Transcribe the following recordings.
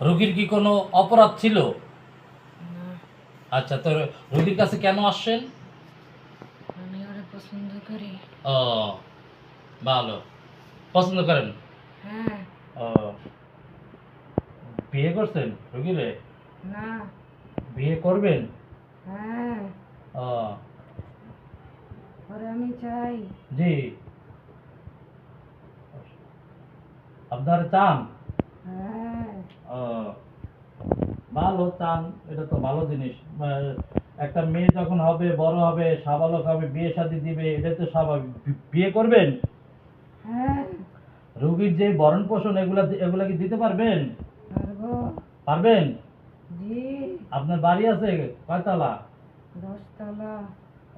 রোগীর কি কোনো অপরাধ ছিল? না, আচ্ছা, তো রোগীর কাছে কেন আসছেন? আমি ওরে পছন্দ করি। ও, ভালো। পছন্দ করেন? হ্যাঁ। ও, বিয়ে করছেন রোগীরে? না। বিয়ে করবেন? হ্যাঁ, ও, ওরে আমি চাই। জি। আপনারা চান? হ্যাঁ। ও, ভালো চান, এটা তো ভালো জিনিস। একটা মেয়ে যখন হবে, বড় হবে, সাবালক হবে, বিয়ে শাদী দিবে, এটা তো স্বাভাবিক। বিয়ে করবেন? হ্যাঁ, রোগীর যে ভরণ পোষণ এগুলা এগুলা কি দিতে পারবেন? পারবো। পারবেন? জি। আপনার বাড়ি আছে কয়তলা? 10 তলা।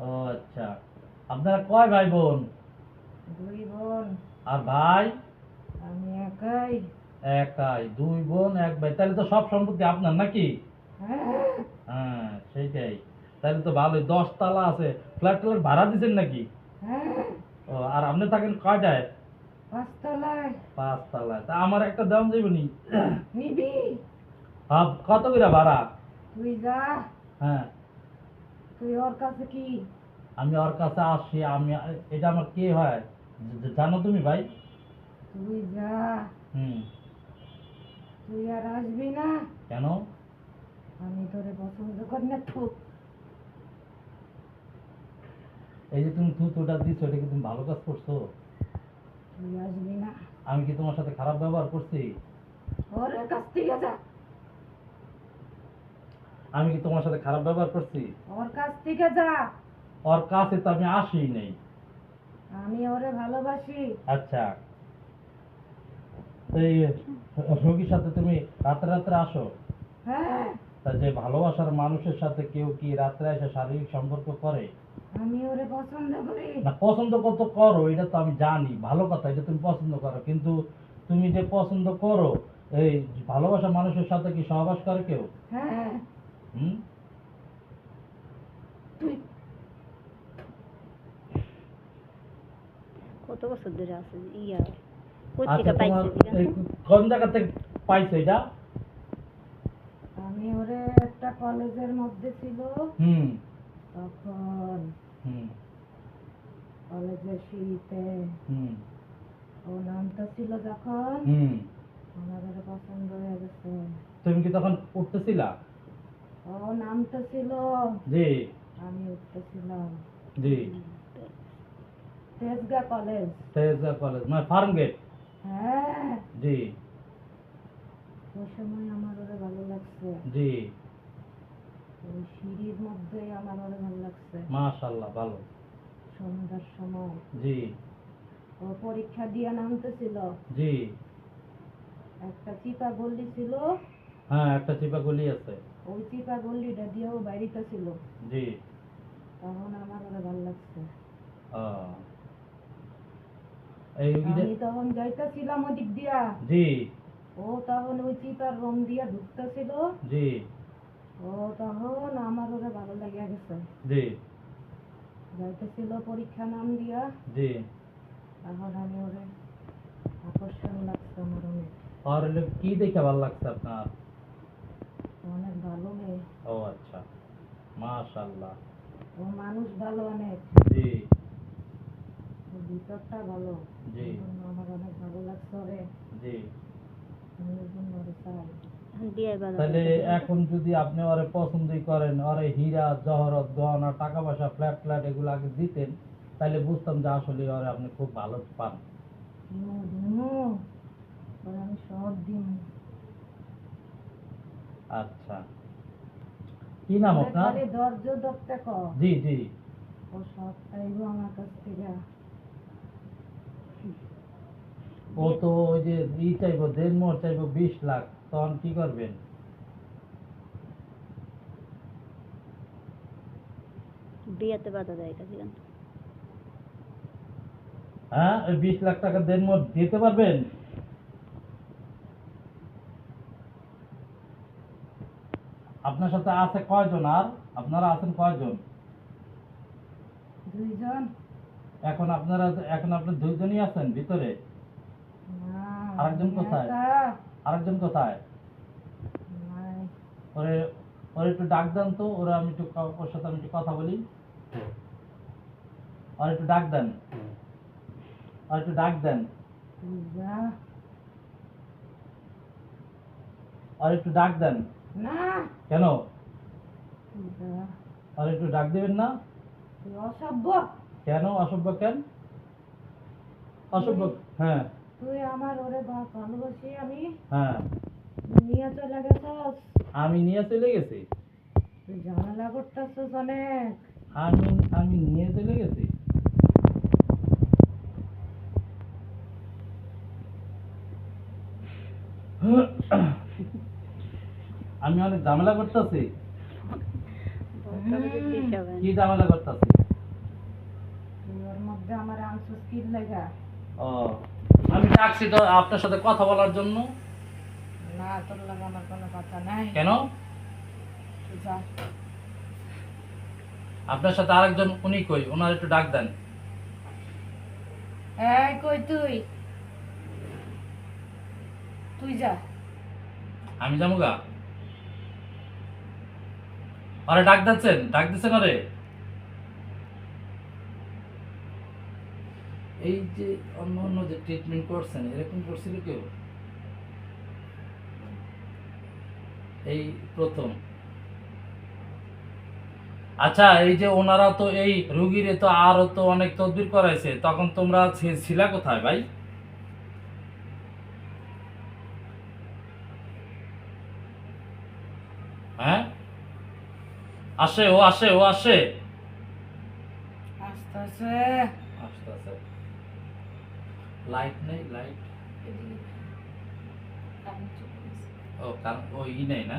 ও আচ্ছা। আপনারা কয় ভাই বোন? 2 বোন। আর ভাই? আমি একাই। একাই। 2 বোন 1 ভাই, তাহলে তো সব সম্পত্তি আপনার নাকি? হ্যাঁ। হ্যাঁ, সেইটাই। তাহলে তো ভালোই। 10 তালা আছে। ফ্ল্যাট ট্ল্যাট ভাড়া দিচ্ছেন নাকি? হ্যাঁ। ও, আর আপনি থাকেন কয়টায়? 5 তলায়। 5 তালায়। তা আমার একটা দাম যাবেনি? নিবি? কত করে ভাড়া? তুই যা। হ্যাঁ, তুই ওর কাছে কি? আমি ওর কাছে আসি। এটা আমার কে হয় জানো তুমি ভাই? তুই যা। হুম। তুই আর আসবি না। কেন? আমি তোরে পছন্দ করি না। থু। এই যে তুমি থুতুটা দিচ্ছ, এটা কি তুমি ভালো কাজ করছো? তুই আসবি না। আমি কি তোমার সাথে খারাপ ব্যবহার করছি? ওর কাছ থেকে যা। আমি কি তোমার সাথে খারাপ ব্যবহার করছি? ওর কাছ থেকে যা। ওর কাছে তো আমি আসি নেই। আমি ওরে ভালোবাসি। আচ্ছা, তো এই রোগীর সাথে তুমি রাত্রে রাত্রে আসো? হ্যাঁ। তা যে ভালোবাসার মানুষের সাথে কেউ কি রাত্রে এসে শারীরিক সম্পর্ক করে? আমি ওরে পছন্দ করি। না, পছন্দ কত করো এটা তো আমি জানি, ভালো কথা, এটা তুমি পছন্দ করো, কিন্তু তুমি যে পছন্দ করো, এই ভালোবাসা মানুষের সাথে কি সহবাস করে কেউ? হ্যাঁ। হুম। তুই কত বছর ধরে আছে ইয়া কই আচ্ছা, থেকে তোমার পাইছে জিজ্ঞাসা এই তো? কোন জায়গা থেকে পাইছো এটা? আমি ওরে একটা কলেজের মধ্যে ছিল হুম। তখন হুম। কলেজের সিঁড়িতে হুম। ও নামটা ছিল যখন হুম। আমার ওরে পছন্দ হয়ে গেছে। তুমি কি তখন উঠতেছিলা? ও নামটা ছিল, জি। আমি উঠতেছিলাম। জি। তেজগা কলেজ। তেজা কলেজ মানে ফার্ম গেট? হ্যাঁ। জি। ওই সময় আমার ওরে ভালো লাগছে। জি। ওই সিঁড়ির মধ্যেই আমার ওরে ভালো লাগছে। মাশাআল্লাহ, ভালো। সন্ধ্যার সময় জি। ও পরীক্ষা দিয়ে নামতেছিল। জি। একটা চিপা গল্লি ছিল, হ্যাঁ, একটা চিপা গলি আছে। ওই চিপা গল্লিটা দিয়ে ও বাড়িতে ছিল। জি। তখন আমার ওরে ভালো লাগছে। আহ, এই রুগীটা। আমি তখন যাইতেছিলাম ওদিক দিয়া, জি। ও তখন ওই চিপার রুম দিয়া ঢুকতেছিল। জি। ও তখন আমার ওরে ভালো লাগিয়া গেছে। জি। যাইতেছিল পরীক্ষা নাম দিয়া, জি। তখন আমি ওরে আকর্ষণ লাগছে আমার অনেক। আর হলো কি দেখে ভালো লাগছে আপনার? অনেক ভালো মেয়ে। ও আচ্ছা, মাশাআল্লাহ। ও মানুষ ভালো অনেক। জি। ওর ভিতরটা ভালো। জি। এই জন্য আমার অনেক ভালো লাগছে ওরে। জি। আমি এই জন্য ওরে চাই। এখন বিয়ে বাড়া তাহলে করতেছে না তো? এখন যদি আপনি ওরে পছন্দই করেন, ওরে হীরা জহরত গহনা টাকা পয়সা ফ্ল্যাট ফ্ল্যাট এগুলো আগে দিতেন, তাহলে বুঝতাম যে আসলে ওরে আপনি খুব ভালো পান। দিমু দিমু, ওরে আমি সব দিমু। আচ্ছা, কি নাম ওরে আপনার? খালি ধৈর্য ধরতে ক। জি। জি। ও সব চাইবো আমার কাছ থেকে। ও বিয়ে তো ওই যে চাইবো, দেড় চাইবো 20 লাখ, তখন কি করবেন? বিয়েতে বাধা দেয় এটা জিজ্ঞাসা তো? হ্যাঁ, ওই 20 লাখ টাকা দেড় দিতে পারবেন? আপনার সাথে আছে কয়জন? আর আপনারা আছেন কয়জন? 2 জন। এখন আপনার 2 জনই আছেন ভিতরে? না, আরেকজন আমি কোথায়? একা। আরেকজন কোথায়? ওরে ওরে একটু ডাক দেন তো, ওরা আমি একটু ওর সাথে আমি একটু কথা বলি। আর একটু ডাক দেন, আর একটু ডাক দেন, তুই যা। আর একটু ডাক দেন। না, কেন? তুই যা। আর একটু ডাক দিবেন না? তুই অসভ্য। কেন অসভ্য? কেন অসভ্য? হ্যাঁ তুই আমার ওরে ভালোবাসি আমি, হ্যাঁ, নিয়ে চলে গেছস। আমি নিয়ে চলে গেছি। তুই ঝামেলা করতেছস অনেক। আমি আমি নিয়ে চলে গেছি। আমি অনেক ঝামেলা করতেছি। বক্তব্য দিতে হবে কি ঝামেলা করতেছি? তুই ওর মধ্যে আমার আনছিস কি লাগা? ও, আমি ডাকছি তো আপনার সাথে কথা বলার জন্য। না, তোর লাগা আমার কোনো কথা নাই। কেন? তুই যা। আপনার সাথে আরেকজন উনি কই, ওনার একটু ডাক দেন। এই কই তুই? তুই যা। আমি যাবো গা? আরে ডাক দিচ্ছেন, ডাক দিচ্ছেন আরে। এই যে অন্য অন্য যে ট্রিটমেন্ট করছেন, এরকম করছিল কেউ? এই প্রথম? আচ্ছা, এই যে ওনারা তো এই রুগীরে তো আরো তো অনেক তদবির করাইছে, তখন তোমরা ছিলা কোথায় ভাই? হ্যাঁ, আসে, ও আসে, ও আসে। আস্তে আস্তে। আস্তে আস্তে। লাইট নেই, লাইট। ও কারণ ও ই নেই না।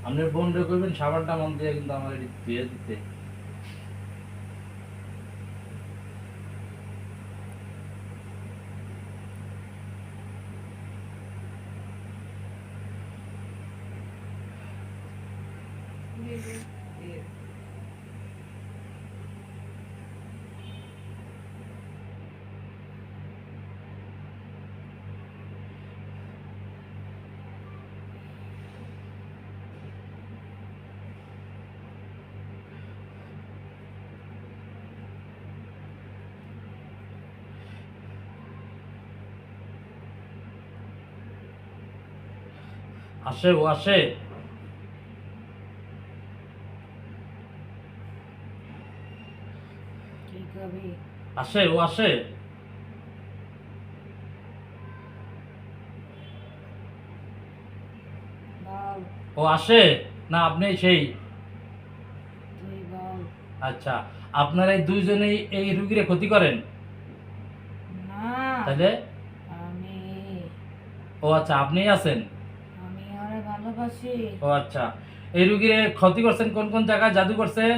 আপনার বোন রে করবেন সাবানটা মন দিয়ে কিন্তু আমার এটি ধুয়ে দিতে। আসে, ও আসে। কি করবি? আসে, ও আসে। বল। ও আসে না আপনি সেই? তুই বল। আচ্ছা, আপনারা এই দুইজনেই এই রুগীরে ক্ষতি করেন? না, তাহলে? আমি ও আচ্ছা, আপনিই আছেন। আমি ওরে ভালোবাসি। ও আচ্ছা, এই রুগীরে ক্ষতি করছেন কোন কোন জায়গায় জাদু করছেন?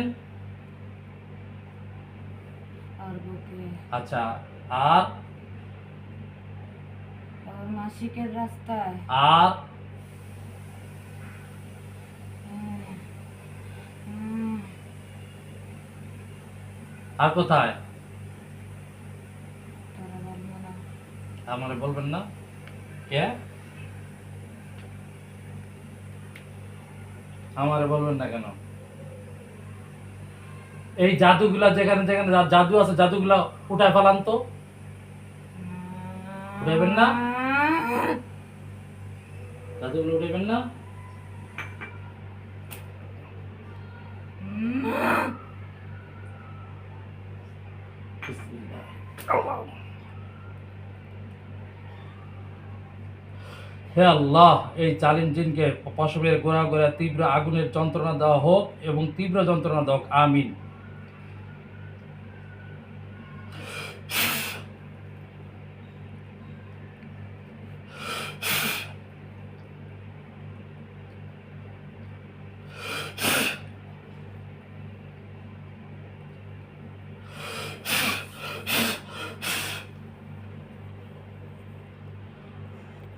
আর বুকে। আচ্ছা, আর? ওর মাসিকের রাস্তায়। আর? হুম, হুম, আর কোথায়? তোরা বলবো না। আমারে বলবেন না? কে? আমারে বলবেন না কেন? এই জাদুগুলা যেখানে যেখানে জাদু আছে, জাদুগুলা উঠায় ফেলান তো। উঠাইবেন না? জাদুগুলো উঠাইবেন না? হে আল্লাহ, এই জালিম জিনকে পশমের গোড়া গোড়া তীব্র আগুনের যন্ত্রণা দেওয়া হোক এবং তীব্র যন্ত্রণা দেওয়া হোক, আমিন।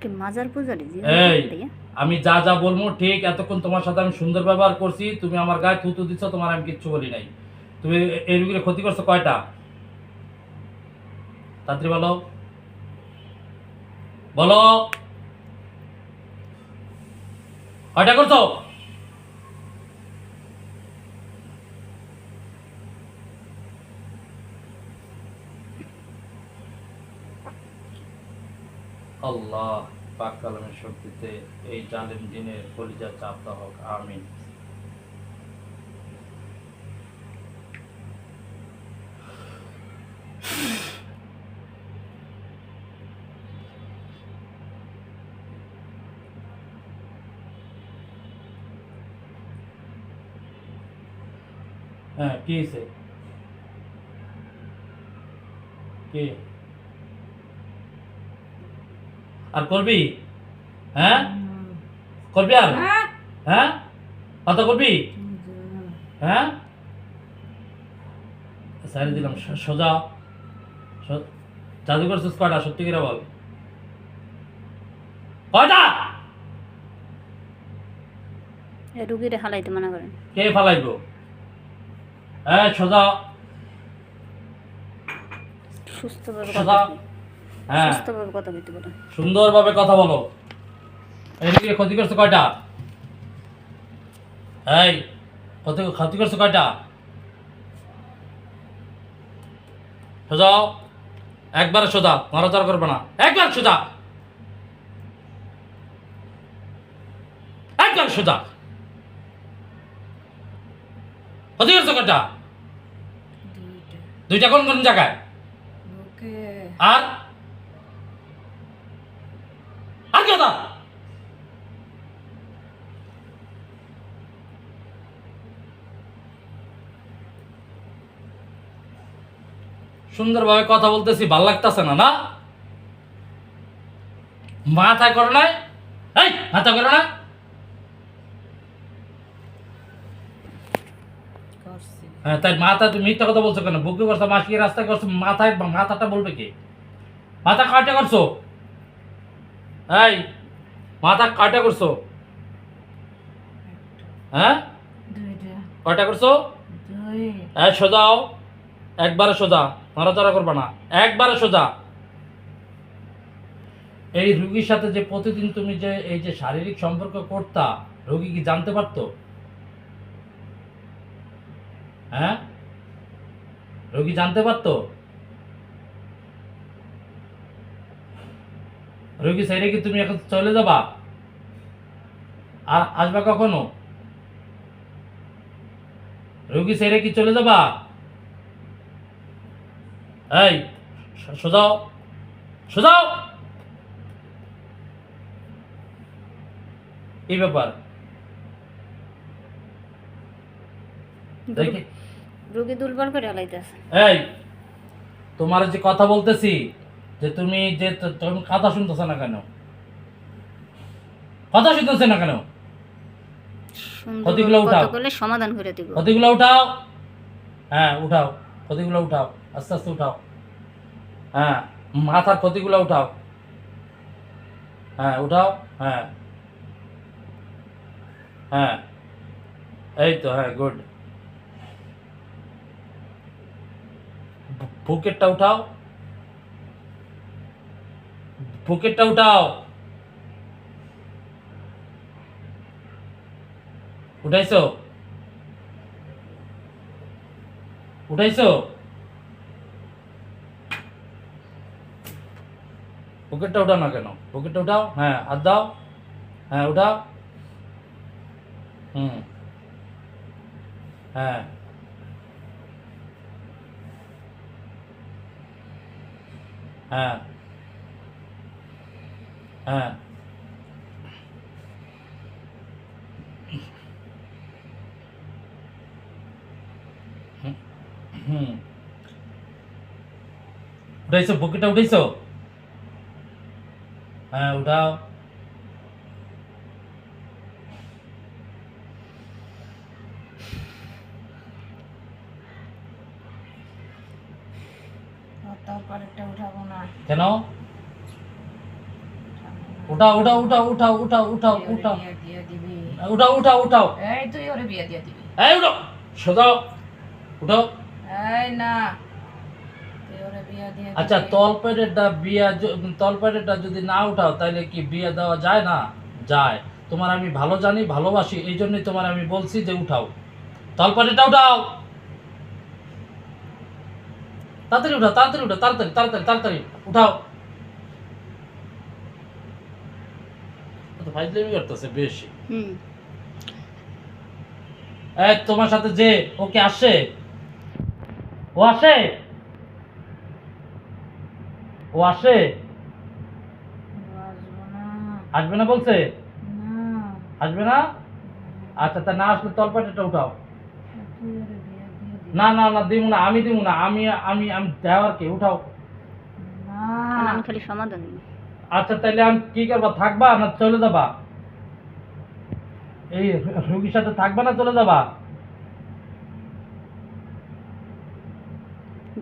কি মাজার পূজারি জি এই আমি যা যা বলবো ঠিক, এতক্ষণ তোমার সাথে আমি সুন্দর ব্যবহার করছি, তুমি আমার গায়ে থুতু দিচ্ছ, তোমার আমি কিচ্ছু বলি নাই। তুমি এই রুগীর ক্ষতি করছো কয়টা? তাড়াতাড়ি বলো, বলো কয়টা করছো? আল্লাহ পাক কালামের শক্তিতে এই জালিম দিনের কলিজা চাপটা হোক, আমিন। হ্যাঁ কি হয়েছে? কি আর করবি? হ্যাঁ করবি আর? হ্যাঁ কথা করবি? হ্যাঁ সারি দিলাম। সোজা জাদু করছিস কয়টা? সত্যি করে বল, কয়টা? রুগীরে হালাইতে মানা করেন। কে ফালাইব? হ্যাঁ সোজা সুস্থভাবে সোজা। কথা হ্যাঁ সুস্থভাবে কথা বলতে বলেন। সুন্দরভাবে কথা বলো। এই রুগীর ক্ষতি করছো কয়টা? এই ক্ষতি করছো কয়টা? সোজা, একবার সোজা, নড়াচড়া করবে না, একবার সোজা, একবার সোজা। ক্ষতি করছো কয়টা? দুইটা কোন কোন জায়গায়? আর আর কথা? সুন্দরভাবে কথা বলতেছি, ভাল লাগতেছে না? না মাথায় করো না, এই মাথা করো না। হ্যাঁ তাই মাথা, তুমি মিথ্যা কথা বলছো কেন? বুকে করছো, মাসিকে রাস্তায় করছো, মাথায় মাথাটা বলবে কি? মাথা কয়টা করছো? এই মাথা কয়টা করছো? হ্যাঁ কয়টা করছো? এই সোজাও, একবারে সোজা, নড়াচড়া করবে না, একবারে সোজা। এই রুগীর সাথে যে প্রতিদিন তুমি যে এই যে শারীরিক সম্পর্ক করতা, রোগী কি জানতে পারতো? হ্যাঁ রোগী জানতে পারতো? রোগী ছেড়ে কি তুমি এখন চলে যাবা? আর আসবা কখনো? রোগী ছেড়ে কি চলে যাবা? এই সোজাও, সোজাও। এই ব্যাপার দেখি। রুগী দুর্বল করে হালাইতেছে। এই তোমার যে কথা বলতেছি, যে তুমি যে তুমি কথা শুনতেছ না কেন? কথা শুনতেছ না কেন? ক্ষতিগুলো উঠাও, করলে সমাধান করে দিব। ক্ষতিগুলো উঠাও। হ্যাঁ উঠাও, ক্ষতিগুলো উঠাও, আস্তে আস্তে উঠাও। হ্যাঁ মাথার ক্ষতিগুলো উঠাও। হ্যাঁ উঠাও। হ্যাঁ হ্যাঁ এই তো, হ্যাঁ গুড। বুকেটটা উঠাও, বুকেটটা উঠাও। উঠাইছো? উঠাইছো? পকেটটা উঠাও না কেন? পকেটটা উঠাও। হ্যাঁ হাত দাও। হ্যাঁ উঠাও। হুম হ্যাঁ হ্যাঁ হ্যাঁ হুম উঠাইছো? পকেটটা উঠাইছো? হ্যাঁ উঠাও। কেন? উঠাও উঠাও উঠাও উঠাও উঠাও উঠাও তুই ওরে উঠাও বিয়া দিয়ে দিবি। উঠাও উঠাও উঠাও। এই তুই ওরে বিয়া দিয়ে দিবি। এই উঠাও, সোজাও উঠাও। এই না, তুই ওরে বিয়া দিয়ে দিবি। আচ্ছা, তলপেটেরটা যদি না উঠাও তাহলে কি বিয়ে দেওয়া যায় না? যায়। তোমার আমি ভালো জানি, ভালোবাসি, এই জন্যই তোমার আমি বলছি যে উঠাও, তলপেটেরটা উঠাও। তাড়াতাড়ি উঠাও, তাড়াতাড়ি উঠাও, তাড়াতাড়ি তাড়াতাড়ি তাড়াতাড়ি উঠাও। ফাইজলামি করতেছে বেশি। হুম। এই তোমার সাথে যে ওকে আসে, ও আসে, ও আসে, আসবো না। আসবে না বলছে? না, আসবে না? আচ্ছা, তা না আসলে তলপেটেরটা উঠাও। তুই ওরে বিয়া দিয়ে দিবি। না না না, দিব না, আমি দিব না, আমি আমি আমি দেওয়ারকে উঠাও। না, আমি খালি সমাধান দিই। আচ্ছা, তাহলে আমি কি করবো, থাকবা না চলে যাবা? এই রুগীর সাথে থাকবা না চলে যাবা?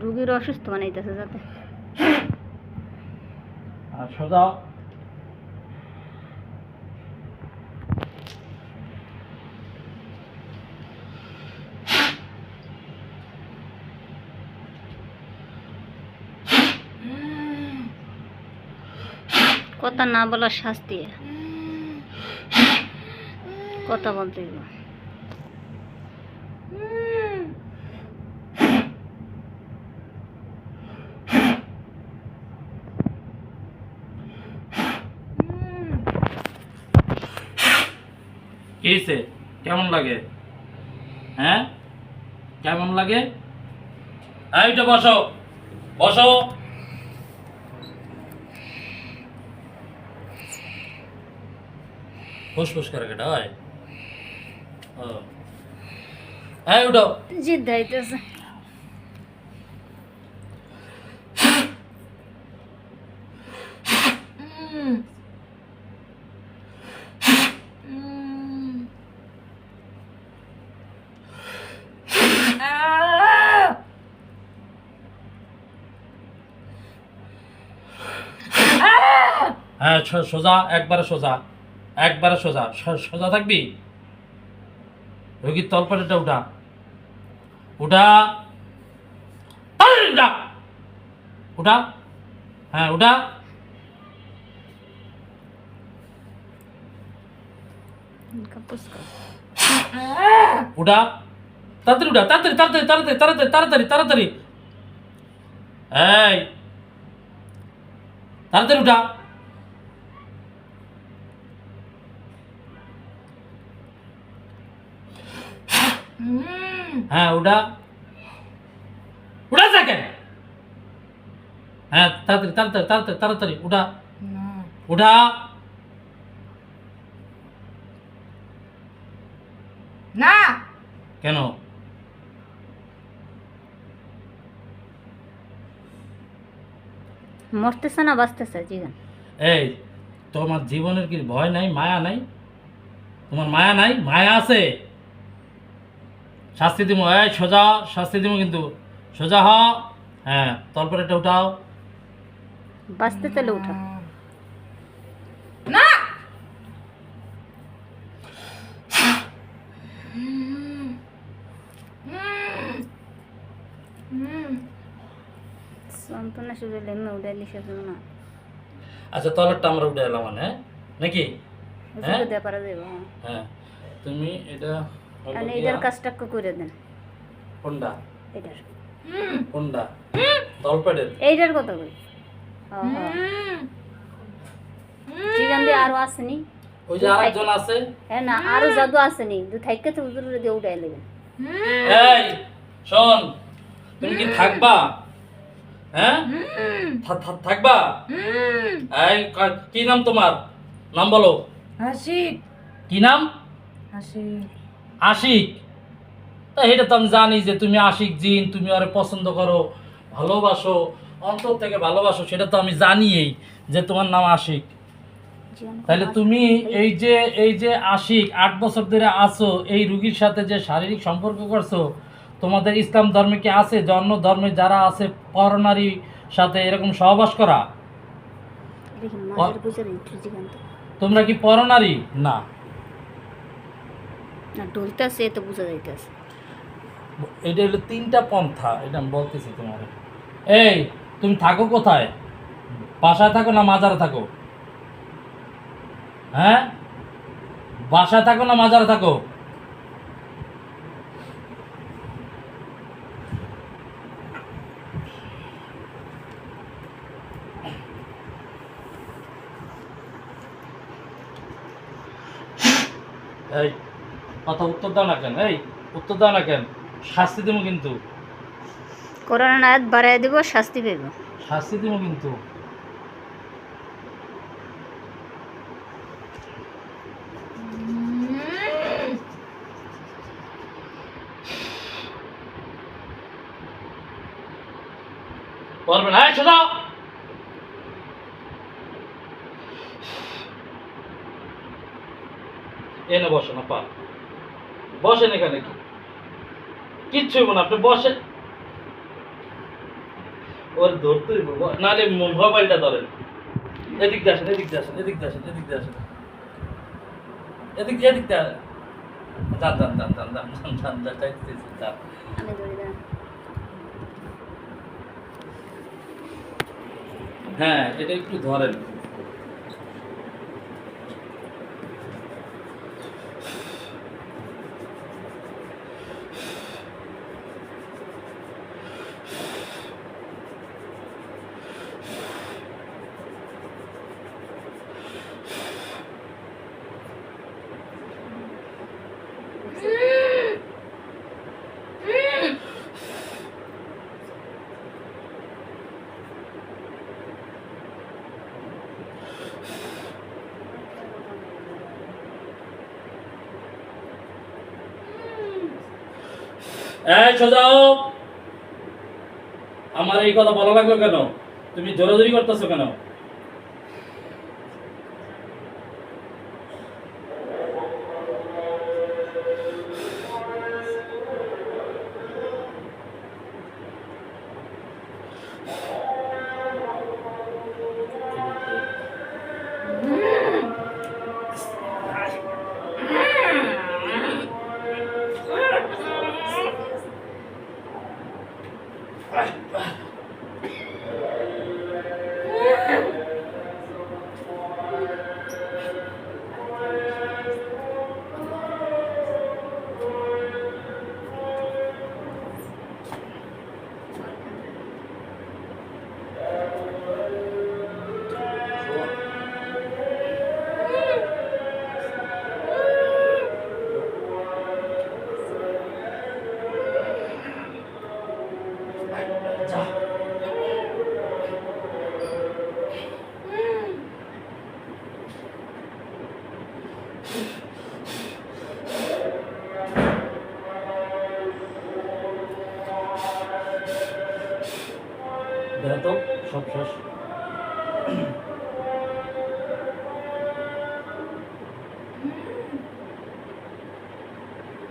রুগীর অসুস্থ বানাইতেছে যাতে। সোজা কথা না বলার শাস্তি, কথা বলতে হইব। কি হয়েছে? কেমন লাগে? হ্যাঁ, কেমন লাগে? এইটা বসো, বসো। ফুসফুস করে কেটে হয়। ও, এই উঠো। জিদ দাইতেছে। হ্যাঁ, সোজা, একবারে সোজা, একবারে সোজা, সোজা থাকবি। রোগীর তলপেটটা উঠা, উঠা, উঠা, উঠা, হ্যাঁ উঠা। উঠা, তাড়াতাড়ি উঠা, তাড়াতাড়ি তাড়াতাড়ি তাড়াতাড়ি তাড়াতাড়ি তাড়াতাড়ি তাড়াতাড়ি। এই তাড়াতাড়ি উঠা। হ্যাঁ উঠা, উঠা সেকেন্ড। হ্যাঁ তাড়াতাড়ি তাড়াতাড়ি তাড়াতাড়ি তাড়াতাড়ি উঠা, না, উঠা। না, কেন? মরতেছে না বাঁচতেছে জিগান। এই তোমার জীবনের কি ভয় নাই, মায়া নাই? তোমার মায়া নাই? মায়া আছে, শাস্তি দিব। এই সোজা, শাস্তি দিব কিন্তু, সোজা হ। হ্যাঁ, তলপেটটা উঠাও। বাঁচতে চাইলে উঠা। না। যন্ত্রণা শুরু হলে এমনি উঠে দিছে না। আচ্ছা, তলেরটা আমরা উঠে এলাম মানে, নাকি? হ্যাঁ ওষুধ দিয়ে পারা যাবে। হ্যাঁ, তুমি এটা হলো আর গিয়া- এইটার কাজটা একটু করে দেন। কোনটা? এইটার কোনটা? তলপেটের? এইটার কথা কই। জিগান দিয়ে আরো আসেনি। ওই যে আরেকজন আছে। হ্যাঁ না, আরো জাদু আসেনি। দু থাইকে তো উজুরে দিয়ে উঠাই নেবেন। এই শোন, তুমি কি থাকবা? হ্যাঁ, থাকবা? এই কি নাম তোমার? নাম বলো। হাসিক, কি নাম? হাসিক। আশিক। তা এটা তো আমি জানি যে তুমি আশিক জিন, তুমি ওরে পছন্দ করো, ভালোবাসো, অন্তর থেকে ভালোবাসো, সেটা তো আমি জানিই যে তোমার নাম আশিক। তাহলে তুমি এই যে আশিক 8 বছর ধরে আছো, এই রুগীর সাথে যে শারীরিক সম্পর্ক করছো, তোমাদের ইসলাম ধর্মে কি আছে যে অন্য ধর্মে যারা আছে পরনারী সাথে এরকম সহবাস করা? এটা কি মাঝের বুঝার একটু জিগান তো। তোমরা কি পরনারী? না। না ডলতেছে তো বুঝা যাইতেছে। এটা হলো 3টা পন্থা, এটা আমি বলতেছি তোমার। এই তুমি থাকো কোথায়? বাসায় থাকো না মাজারে থাকো? হ্যাঁ, বাসায় থাকো না মাজারে থাকো? এই কথা উত্তর দাও না কেন? এই উত্তর দাও না কেন? শাস্তি দেবো কিন্তু, কোরআন আয়াত বাড়ায় দিব, শাস্তি পাইব। শাস্তি দেবো কিন্তু। পারবে না? এই শোনো, এনে বসো না, পা বসেন এখানে। কি কিচ্ছু হইব না, আপনি বসেন। ওর ধরতে হইব, নাহলে মোবাইলটা ধরেন। এদিক দিয়ে আসেন, এদিক দিয়ে আসেন, এদিক দিয়ে আসেন, এদিক দিয়ে আসেন, এদিক দিয়ে আসেন। যান যান যান যান যান যান যান যান যাইতেছি, যান। আমি ধরে দাঁড়ান। হ্যাঁ, এটা একটু ধরেন। এই সোজাও, আমার এই কথা বলা লাগলো কেন? তুমি জোরাজোরি করতেছো কেন? দেখো তো, সব শেষ।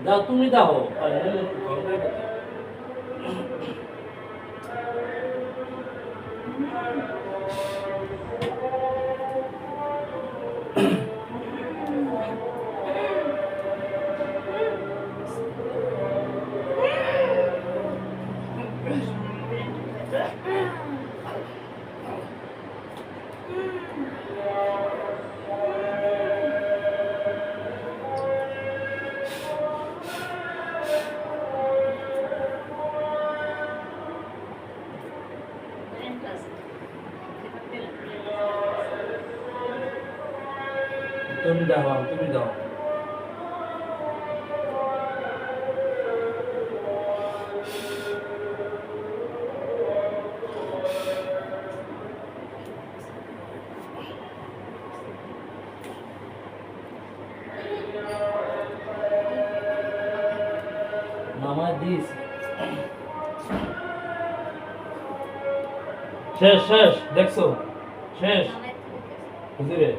দাও, তুমি দাও। তুমি দাও, তুমি দাও। মামা দিস শেষ শেষ, দেখছো শেষ হুজুরে।